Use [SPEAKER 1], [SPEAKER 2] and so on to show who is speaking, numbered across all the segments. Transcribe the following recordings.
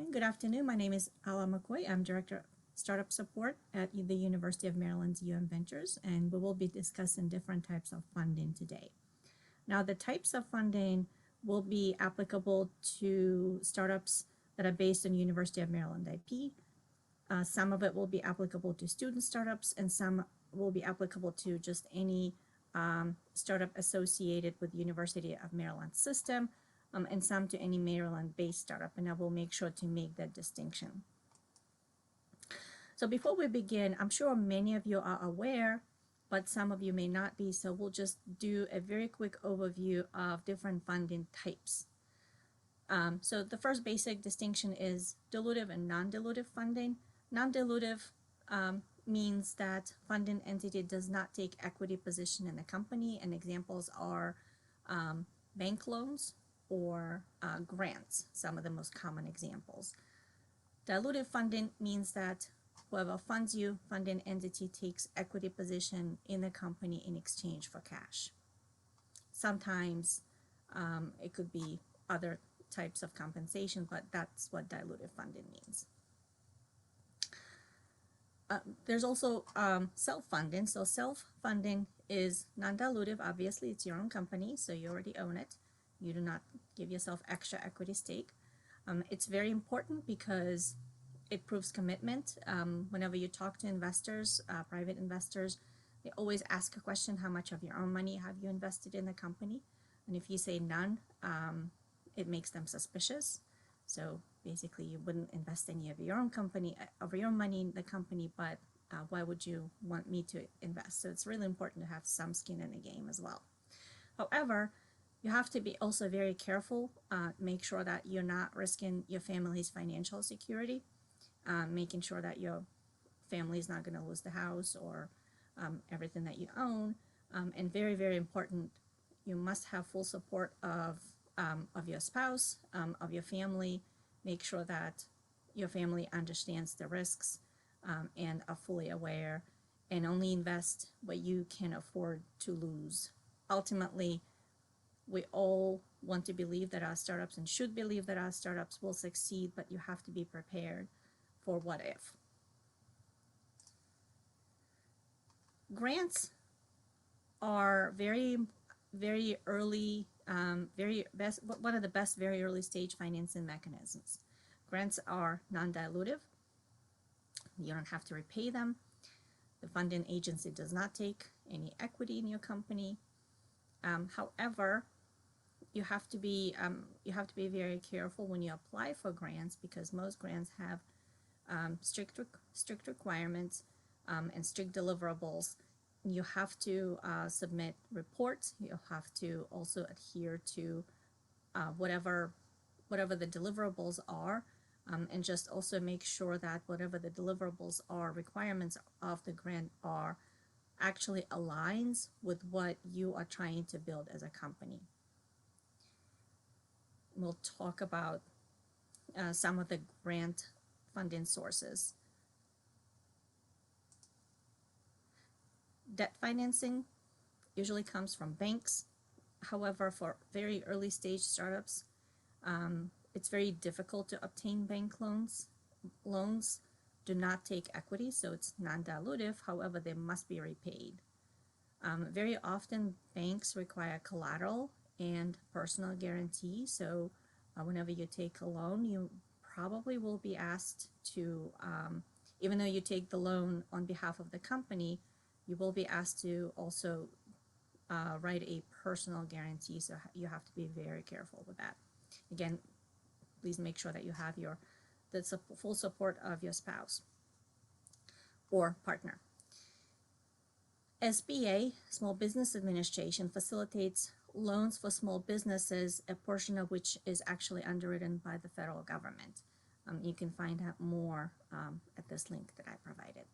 [SPEAKER 1] Good afternoon. My name is Ala McCoy. I'm Director of Startup Support at the University of Maryland's Ventures, and we will be discussing different types of funding today. Now, the types of funding will be applicable to startups that are based on University of Maryland IP. Some of it will be applicable to student startups, and some will be applicable to just any startup associated with University of Maryland system, and some to any Maryland-based startup, and I will make sure to make that distinction. So before we begin, I'm sure many of you are aware, but some of you may not be, so we'll just do a very quick overview of different funding types. So the first basic distinction is dilutive and non-dilutive funding. Non-dilutive means that funding entity does not take equity position in the company, and examples are bank loans or grants, some of the most common examples. Dilutive funding means that whoever funds you, funding entity takes equity position in the company in exchange for cash. Sometimes it could be other types of compensation, but that's what dilutive funding means. There's also self-funding. So self-funding is non-dilutive. Obviously, it's your own company, so you already own it. You do not give yourself extra equity stake. It's very important because it proves commitment. Whenever you talk to investors, private investors, they always ask a question: how much of your own money have you invested in the company? And if you say none, it makes them suspicious. So basically, you wouldn't invest any of your own money in the company, but why would you want me to invest? So it's really important to have some skin in the game as well. However, you have to be also very careful, make sure that you're not risking your family's financial security, making sure that your family is not going to lose the house or everything that you own. And very, very important, you must have full support of your spouse, of your family. Make sure that your family understands the risks and are fully aware, and only invest what you can afford to lose. Ultimately, we all want to believe that our startups and should believe that our startups will succeed, but you have to be prepared for what if. Grants are very early, one of the best very early stage financing mechanisms. Grants are non-dilutive. You don't have to repay them. The funding agency does not take any equity in your company. However, you have to be very careful when you apply for grants, because most grants have strict requirements and strict deliverables. You have to submit reports. You have to also adhere to whatever the deliverables are, and just also make sure that whatever the deliverables are, requirements of the grant are, actually aligns with what you are trying to build as a company. We'll talk about some of the grant funding sources. Debt financing usually comes from banks. However, for very early stage startups, it's very difficult to obtain bank loans. Loans do not take equity, so it's non-dilutive. However, they must be repaid. Very often, banks require collateral and personal guarantee. So whenever you take a loan, you probably will be asked to, even though you take the loan on behalf of the company, you will be asked to also write a personal guarantee. So you have to be very careful with that. Again, please make sure that you have the full support of your spouse or partner. SBA, Small Business Administration, facilitates loans for small businesses, a portion of which is actually underwritten by the federal government. You can find out more at this link that I provided.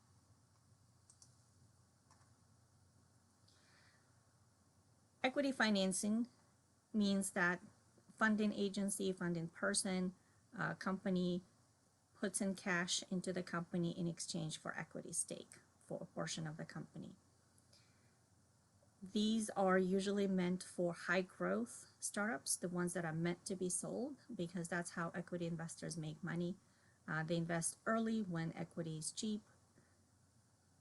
[SPEAKER 1] Equity financing means that funding agency, funding person, company puts in cash into the company in exchange for equity stake for a portion of the company. These are usually meant for high growth startups, the ones that are meant to be sold, because that's how equity investors make money. They invest early when equity is cheap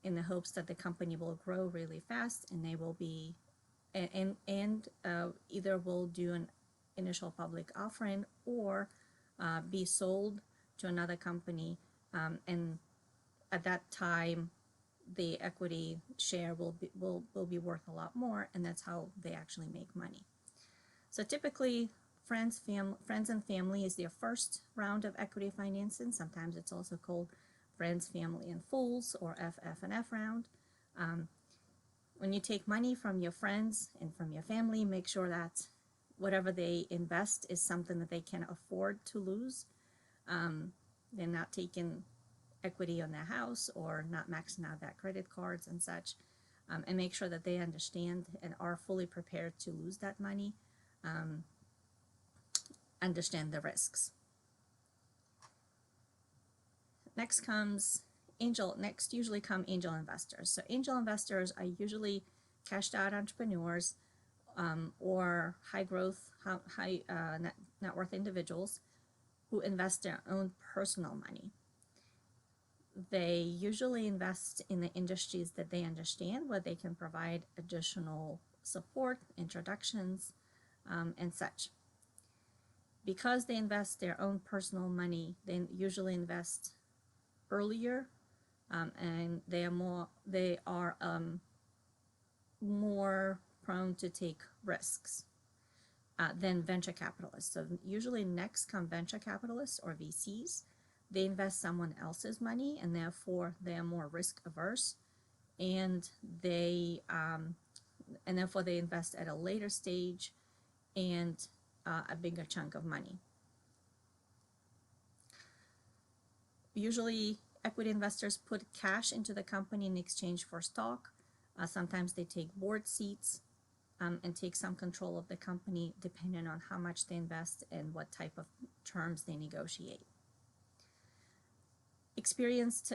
[SPEAKER 1] in the hopes that the company will grow really fast and they will be, either will do an initial public offering or be sold to another company. And at that time, the equity share will be worth a lot more, and that's how they actually make money. So typically, friends and family is their first round of equity financing. Sometimes it's also called friends, family, and fools, or FF and F round. When you take money from your friends and from your family, make sure that whatever they invest is something that they can afford to lose. They're not taking equity on their house or not maxing out their credit cards and such, and make sure that they understand and are fully prepared to lose that money, understand the risks. Next usually come angel investors. So angel investors are usually cashed out entrepreneurs or high growth, high net worth individuals who invest their own personal money. They usually invest in the industries that they understand, where they can provide additional support, introductions, and such. Because they invest their own personal money, they usually invest earlier, and they are more prone to take risks than venture capitalists. So usually next come venture capitalists or VCs. They invest someone else's money, and therefore they are more risk averse, and therefore they invest at a later stage and a bigger chunk of money. Usually equity investors put cash into the company in exchange for stock. Sometimes they take board seats and take some control of the company, depending on how much they invest and what type of terms they negotiate. Experienced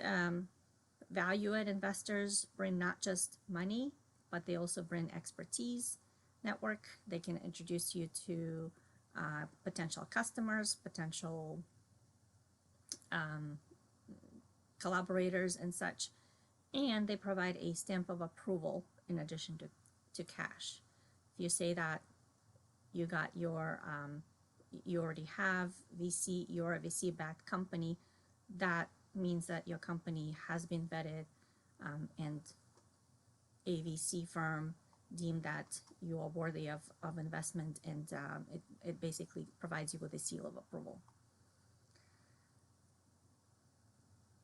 [SPEAKER 1] value-add investors bring not just money, but they also bring expertise, network. They can introduce you to potential customers, potential collaborators and such, and they provide a stamp of approval in addition to cash. If you say that you got your you already have VC, you're a VC-backed company, that means that your company has been vetted and a VC firm deemed that you are worthy of investment, and it basically provides you with a seal of approval.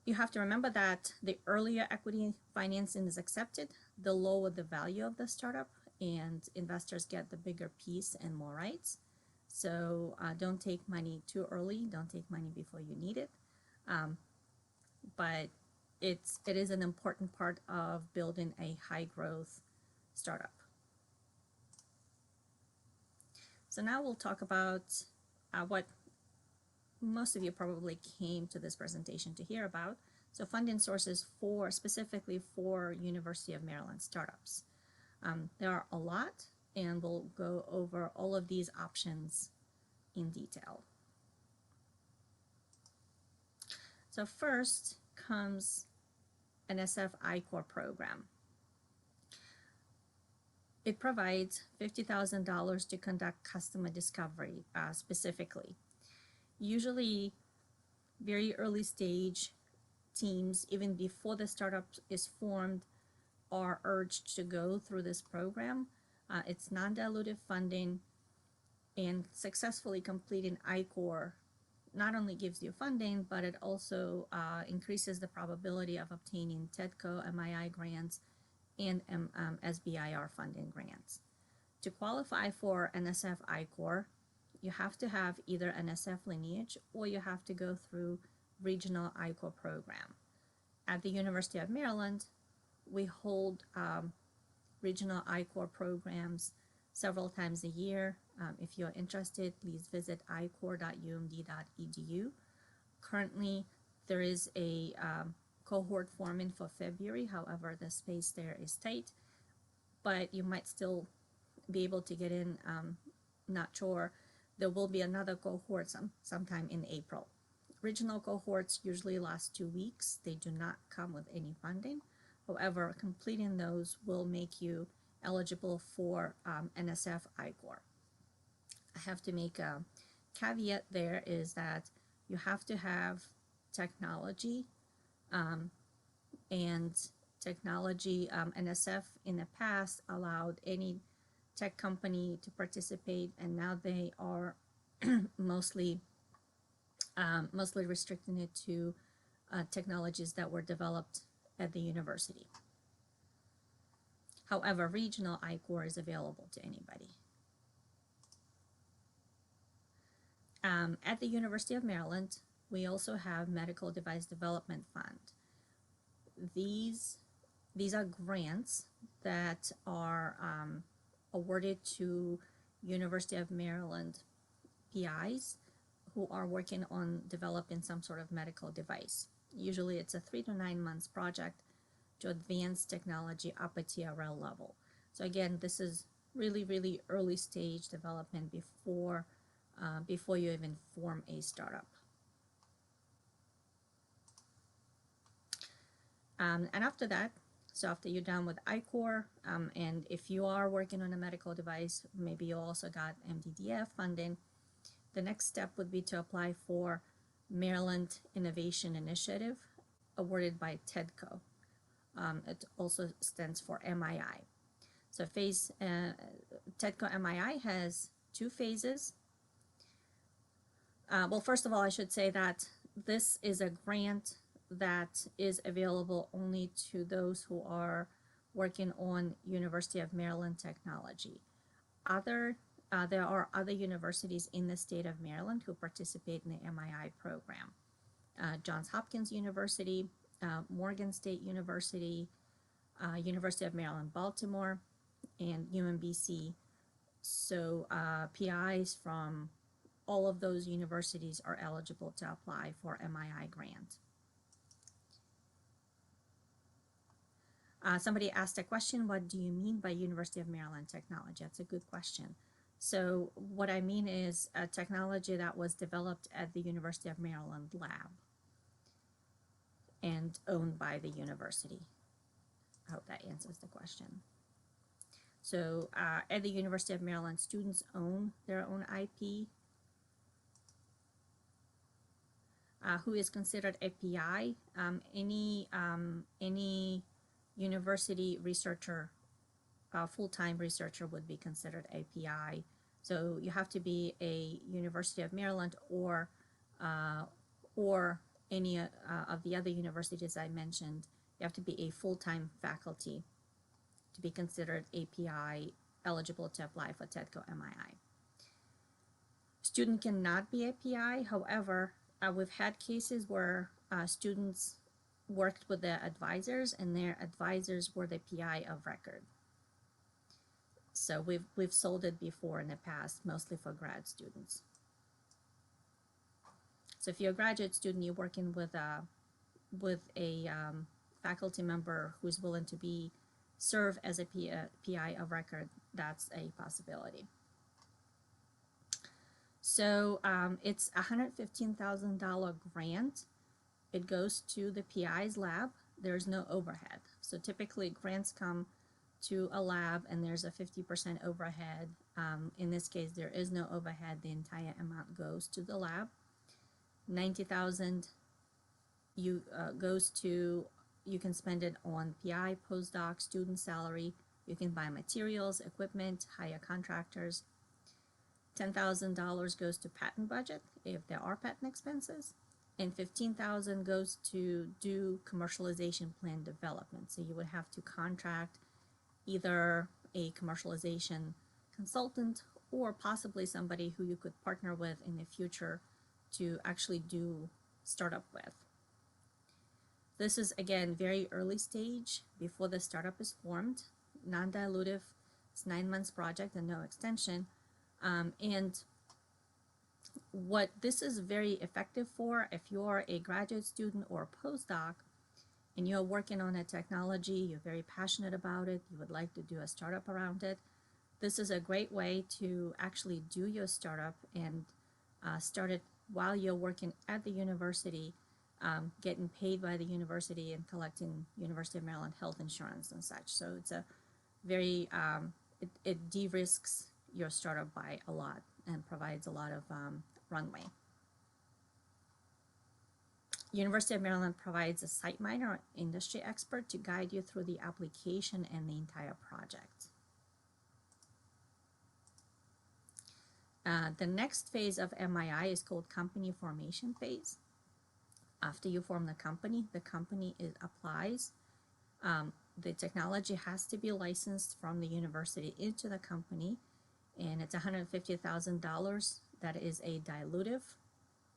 [SPEAKER 1] You have to remember that the earlier equity financing is accepted, the lower the value of the startup, and investors get the bigger piece and more rights. So don't take money too early, don't take money before you need it. But it is an important part of building a high growth startup. So now we'll talk about what most of you probably came to this presentation to hear about. So funding sources specifically for University of Maryland startups. There are a lot, and we'll go over all of these options in detail. So first comes an SFI Core program. It provides $50,000 to conduct customer discovery specifically. Usually very early stage teams, even before the startup is formed, are urged to go through this program. It's non-dilutive funding, and successfully completing I-Core not only gives you funding, but it also increases the probability of obtaining TEDCO, MII grants, and SBIR funding grants. To qualify for an SFI Core, you have to have either an SF lineage or you have to go through regional I-Core program. At the University of Maryland, we hold regional I-Core programs several times a year. If you're interested, please visit icore.umd.edu. Currently, there is a cohort forming for February. However, the space there is tight. but you might still be able to get in. Not sure. There will be another cohort sometime in April. Regional cohorts usually last 2 weeks. They do not come with any funding. However, completing those will make you eligible for an SFI Core. I have to make a caveat there is that you have to have technology and technology. NSF in the past allowed any tech company to participate, and now they are mostly restricting it to technologies that were developed at the university. However, regional I-Core is available to anybody. At the University of Maryland, we also have Medical Device Development Fund. These are grants that are awarded to University of Maryland PIs who are working on developing some sort of medical device. Usually it's a 3 to 9 months project to advance technology up a TRL level. So again, this is really early stage development before you even form a startup. And after that, so after you're done with I-Core, and if you are working on a medical device, maybe you also got MDDF funding, the next step would be to apply for Maryland Innovation Initiative awarded by TEDCO. It also stands for MII. So TEDCO MII has 2 phases. Well, first of all, I should say that this is a grant that is available only to those who are working on University of Maryland technology. There are other universities in the state of Maryland who participate in the MII program. Johns Hopkins University, Morgan State University, University of Maryland, Baltimore, and UMBC. So PIs from all of those universities are eligible to apply for MII grant. Somebody asked a question, what do you mean by University of Maryland technology? That's a good question. So what I mean is a technology that was developed at the University of Maryland lab and owned by the university. I hope that answers the question. So at the University of Maryland, students own their own IP. Who is considered a PI? Any university researcher, full-time researcher would be considered a PI. So you have to be a University of Maryland or any of the other universities I mentioned. You have to be a full-time faculty to be considered a PI eligible to apply for TEDCO MII. Student cannot be a PI. However, we've had cases where students worked with their advisors and their advisors were the PI of record. So we've sold it before in the past, mostly for grad students. So if you're a graduate student, you're working with a faculty member who's willing to serve as a PI of record, that's a possibility. So it's a $115,000 grant. It goes to the PI's lab. There's no overhead. So typically grants come to a lab and there's a 50% overhead. In this case, there is no overhead. The entire amount goes to the lab. $90,000 goes to, you can spend it on PI, postdoc, student salary. You can buy materials, equipment, hire contractors. $10,000 goes to patent budget if there are patent expenses, and $15,000 goes to do commercialization plan development. So you would have to contract either a commercialization consultant or possibly somebody who you could partner with in the future to actually do startup with. This is, again, very early stage before the startup is formed, non-dilutive. It's 9 months project and no extension. And what this is very effective for, if you're a graduate student or a postdoc, and you're working on a technology, you're very passionate about it, you would like to do a startup around it, this is a great way to actually do your startup and start it while you're working at the university, getting paid by the university and collecting University of Maryland health insurance and such. So it's a very, it de-risks your startup by a lot and provides a lot of runway. University of Maryland provides a site miner or industry expert to guide you through the application and the entire project. The next phase of MII is called company formation phase. After you form the company applies. The technology has to be licensed from the university into the company, and it's $150,000. That is a dilutive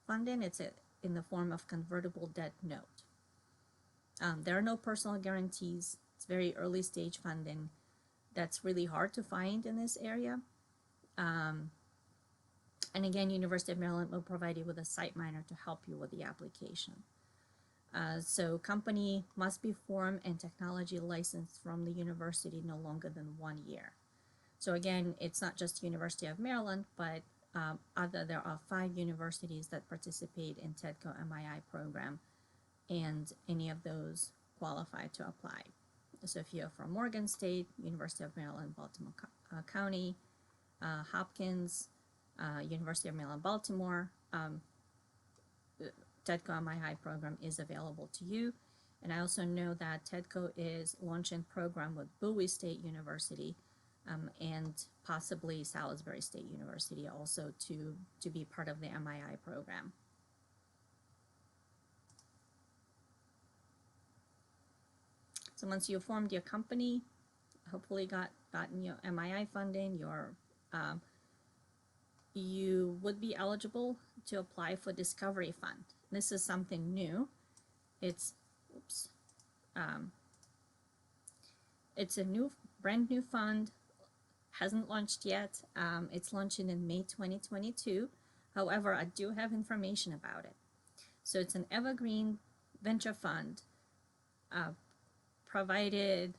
[SPEAKER 1] funding. It's in the form of convertible debt note. There are no personal guarantees. It's very early stage funding. That's really hard to find in this area. And again, University of Maryland will provide you with a site miner to help you with the application. So company must be formed and technology licensed from the university no longer than 1 year. So again, it's not just University of Maryland, but there are 5 universities that participate in TEDCO MII program, and any of those qualify to apply. So if you're from Morgan State, University of Maryland, Baltimore County, Hopkins, University of Maryland, Baltimore, TEDCO MII program is available to you. And I also know that TEDCO is launching program with Bowie State University and possibly Salisbury State University also to be part of the MII program. So once you formed your company, hopefully gotten your MII funding, you would be eligible to apply for Discovery Fund. This is something new. It's a brand new fund, hasn't launched yet. It's launching in May 2022. However, I do have information about it. So it's an evergreen venture fund provided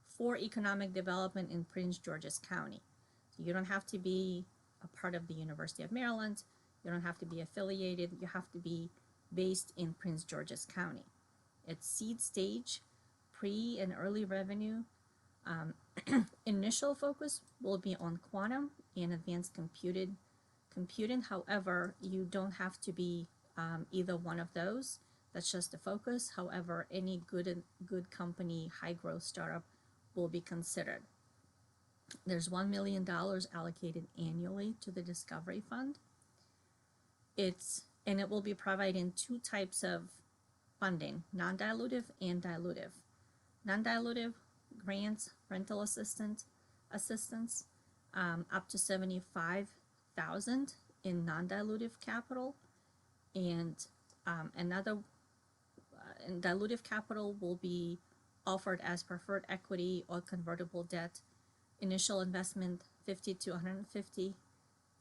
[SPEAKER 1] for economic development in Prince George's County. So you don't have to be a part of the University of Maryland. You don't have to be affiliated. You have to be based in Prince George's County. It's seed stage, pre and early revenue. Initial focus will be on quantum and advanced computing. However, you don't have to be either one of those. That's just the focus. However, any good company, high growth startup will be considered. There's $1 million allocated annually to the Discovery Fund. And it will be providing 2 types of funding, non-dilutive and dilutive. Non-dilutive grants, rental assistance, up to $75,000 in non-dilutive capital, and dilutive capital will be offered as preferred equity or convertible debt. Initial investment $50 to $150,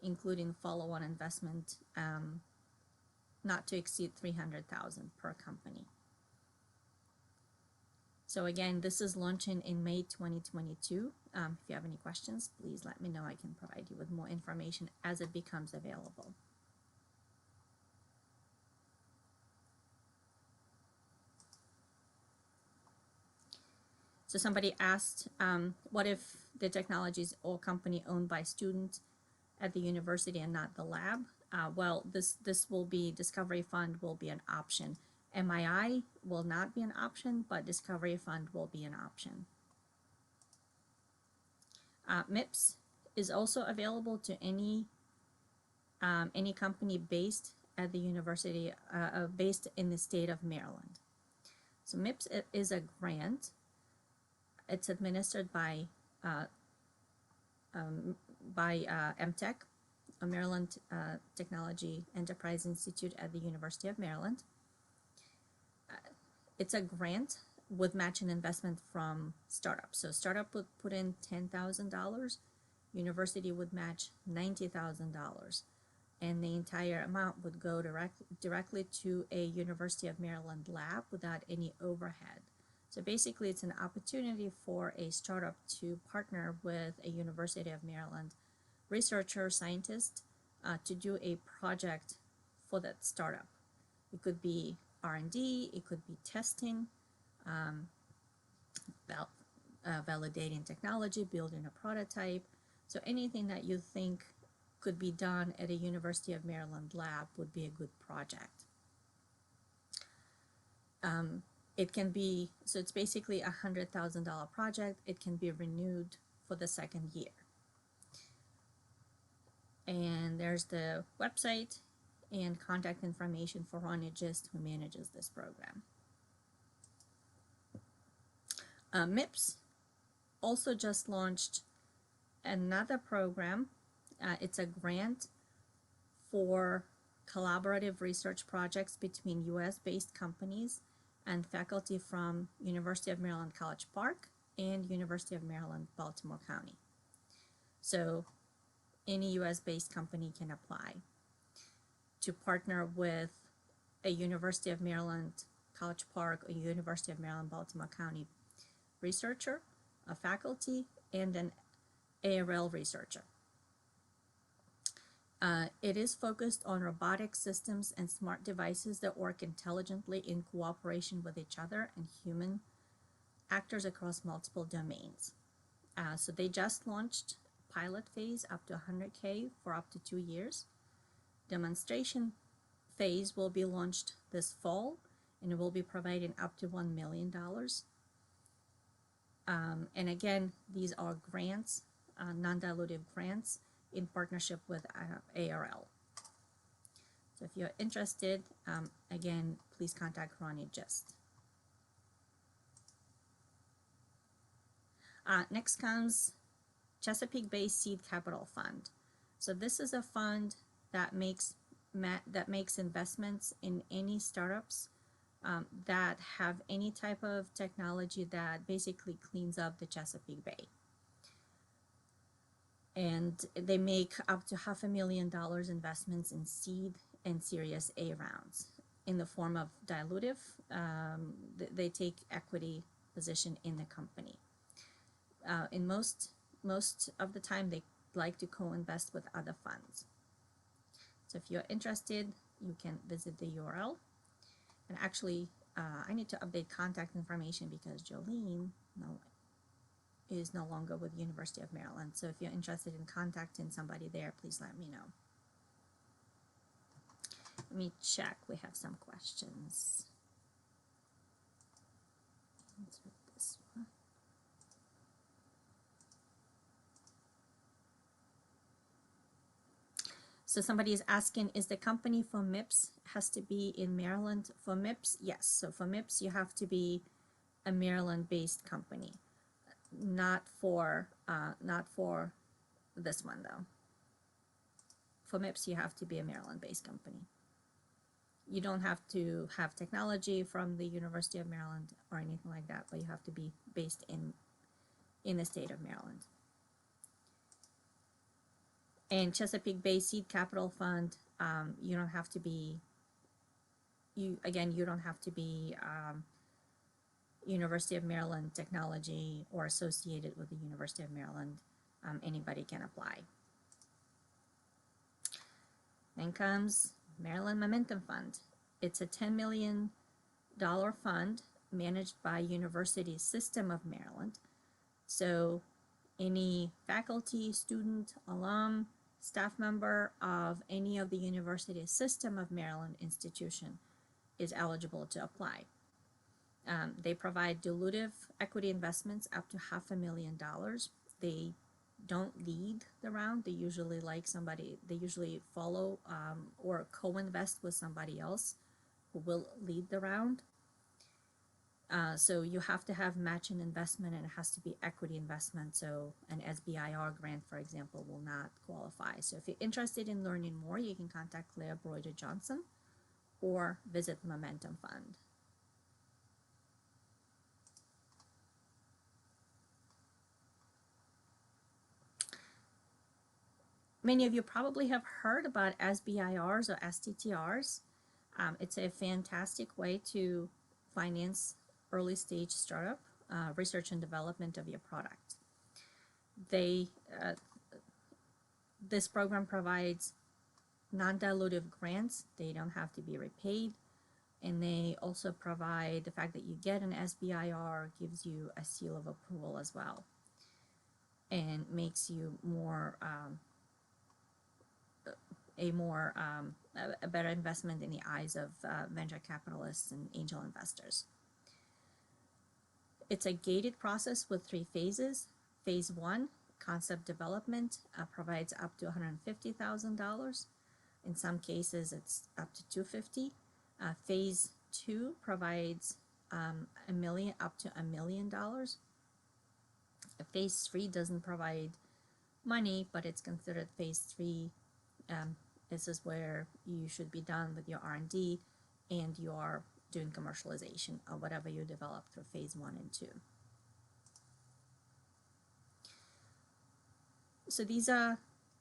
[SPEAKER 1] including follow-on investment not to exceed $300,000 per company. So again, this is launching in May 2022. If you have any questions, please let me know. I can provide you with more information as it becomes available. So somebody asked, what if the technology is all company owned by students at the university and not the lab? Well, this will be, Discovery Fund will be an option. MII will not be an option, but Discovery Fund will be an option. MIPS is also available to any company based at the university, based in the state of Maryland. So MIPS is a grant. It's administered by MTech, a Maryland Technology Enterprise Institute at the University of Maryland. It's a grant with matching investment from startups. So startup would put in $10,000, university would match $90,000. and the entire amount would go directly to a University of Maryland lab without any overhead. So basically, it's an opportunity for a startup to partner with a University of Maryland researcher, scientist, to do a project for that startup. It could be R&D, it could be testing, validating technology, building a prototype. So anything that you think could be done at a University of Maryland lab would be a good project. It can be, so it's basically a $100,000 project. It can be renewed for the second year. And there's the website and contact information for Ronnie Gist, who manages this program. MIPS also just launched another program. It's a grant for collaborative research projects between US-based companies and faculty from University of Maryland College Park and University of Maryland Baltimore County. So any US-based company can apply to partner with a University of Maryland College Park or University of Maryland Baltimore County researcher, a faculty, and an ARL researcher. It is focused on robotic systems and smart devices that work intelligently in cooperation with each other and human actors across multiple domains. So they just launched pilot phase up to 100K for up to 2 years. Demonstration phase will be launched this fall, and it will be providing up to $1 million. And again, these are grants, non-dilutive grants in partnership with ARL. So if you're interested, again, please contact Ronnie Gist. Next comes Chesapeake Bay Seed Capital Fund. So this is a fund that makes investments in any startups that have any type of technology that basically cleans up the Chesapeake Bay. And they make up to $500,000 investments in seed and Series A rounds in the form of dilutive. They take equity position in the company. In most of the time, they like to co-invest with other funds. So if you're interested, you can visit the URL. And actually, I need to update contact information because Jolene is no longer with the University of Maryland. So if you're interested in contacting somebody there, please let me know. Let me check. We have some questions. Answer this one. So somebody is asking, is the company for MIPS has to be in Maryland? For MIPS, yes. So for MIPS, you have to be a Maryland-based company. Not for this one though. For MIPS, you have to be a Maryland-based company. You don't have to have technology from the University of Maryland or anything like that, but you have to be based in the state of Maryland. And Chesapeake Bay Seed Capital Fund, you don't have to be. You don't have to be. University of Maryland technology or associated with the University of Maryland. Anybody can apply. Then comes Maryland Momentum Fund. It's a $10 million fund managed by University System of Maryland. So any faculty, student, alum, staff member of any of the University System of Maryland institution is eligible to apply. They provide dilutive equity investments up to $500,000. They don't lead the round. They usually they usually follow or co-invest with somebody else who will lead the round. So you have to have matching investment, and it has to be equity investment. So an SBIR grant, for example, will not qualify. So if you're interested in learning more, you can contact Claire Broider Johnson or visit the Momentum Fund. Many of you probably have heard about SBIRs or STTRs. It's a fantastic way to finance early stage startup research and development of your product. This program provides non-dilutive grants. They don't have to be repaid. And they also provide the fact that you get an SBIR gives you a seal of approval as well, and makes you a better investment in the eyes of venture capitalists and angel investors. It's a gated process with 3 phases. Phase 1, concept development, provides up to $150,000. In some cases, it's up to $250,000. Phase 2 provides $1 million up to $1 million. Phase 3 doesn't provide money, but it's considered phase 3. This is where you should be done with your R&D and you are doing commercialization of whatever you develop through phase 1 and 2. So these are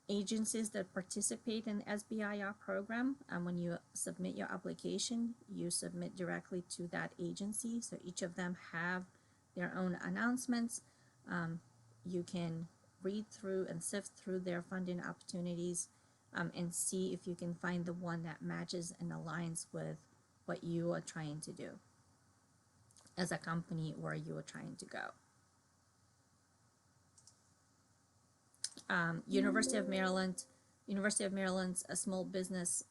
[SPEAKER 1] agencies that participate in SBIR program. And when you submit your application, you submit directly to that agency. So each of them have their own announcements. You can read through and sift through their funding opportunities and see if you can find the one that matches and aligns with what you are trying to do as a company, where you are trying to go. University of Maryland's a Small Business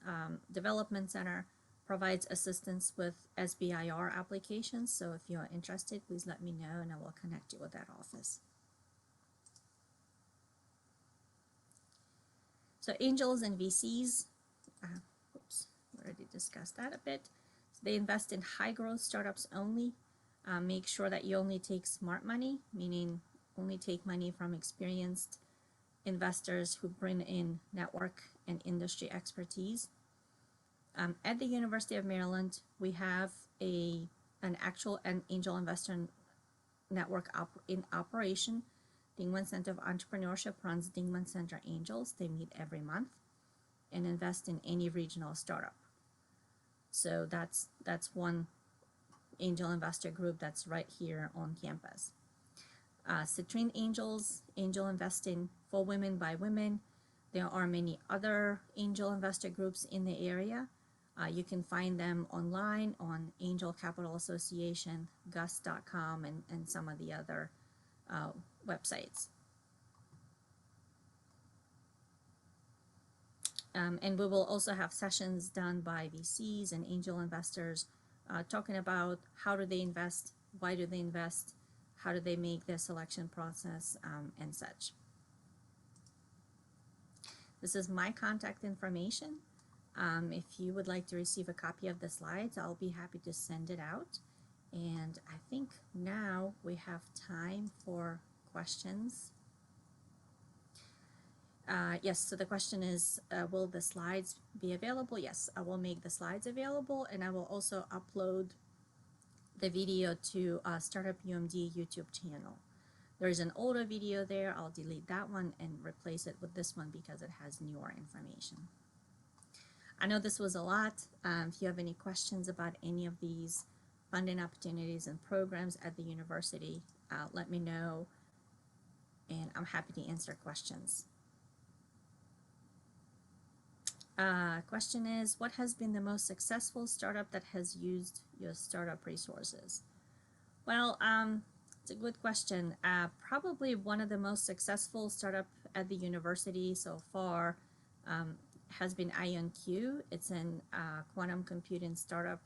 [SPEAKER 1] Development Center provides assistance with SBIR applications. So if you are interested, please let me know and I will connect you with that office. So angels and VCs, we already discussed that a bit. So they invest in high growth startups only. Make sure that you only take smart money, meaning only take money from experienced investors who bring in network and industry expertise. At the University of Maryland, we have an angel investor network in operation. Dingman Center of Entrepreneurship runs Dingman Center Angels. They meet every month and invest in any regional startup. So that's one angel investor group that's right here on campus. Citrine Angels, angel investing for women by women. There are many other angel investor groups in the area. You can find them online on Angel Capital Association, gus.com, and some of the other websites. And we will also have sessions done by VCs and angel investors talking about how do they invest, why do they invest, how do they make their selection process, and such. This is my contact information. If you would like to receive a copy of the slides, I'll be happy to send it out. And I think now we have time for questions. Yes, so the question is, will the slides be available? Yes, I will make the slides available, and I will also upload the video to Startup UMD YouTube channel. There is an older video there. I'll delete that one and replace it with this one because it has newer information. I know this was a lot. If you have any questions about any of these funding opportunities and programs at the university, let me know, and I'm happy to answer questions. Question is, what has been the most successful startup that has used your startup resources? Well, it's a good question. Probably one of the most successful startup at the university so far has been IonQ. It's an quantum computing startup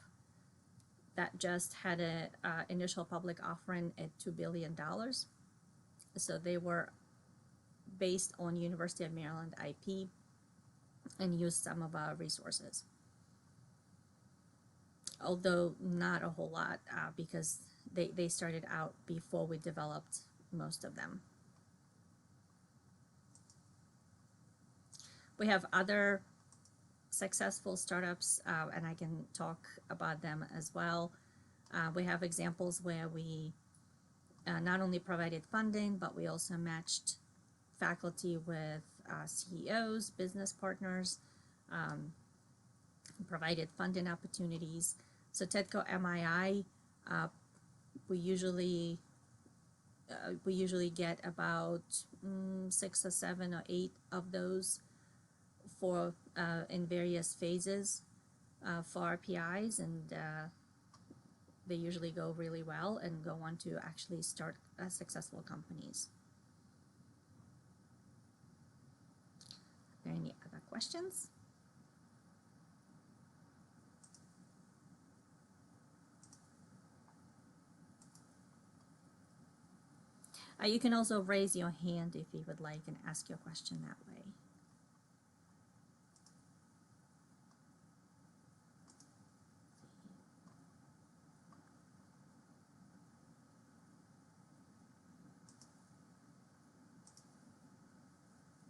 [SPEAKER 1] that just had an initial public offering at $2 billion. So they were based on University of Maryland IP and used some of our resources. Although not a whole lot because they started out before we developed most of them. We have other successful startups, and I can talk about them as well. We have examples where we not only provided funding, but we also matched faculty with CEOs, business partners, provided funding opportunities. So TEDCO MII, we usually get about 6 or 7 or 8 of those for in various phases for our PIs, and they usually go really well and go on to actually start successful companies. Are there any other questions? You can also raise your hand if you would like and ask your question that way.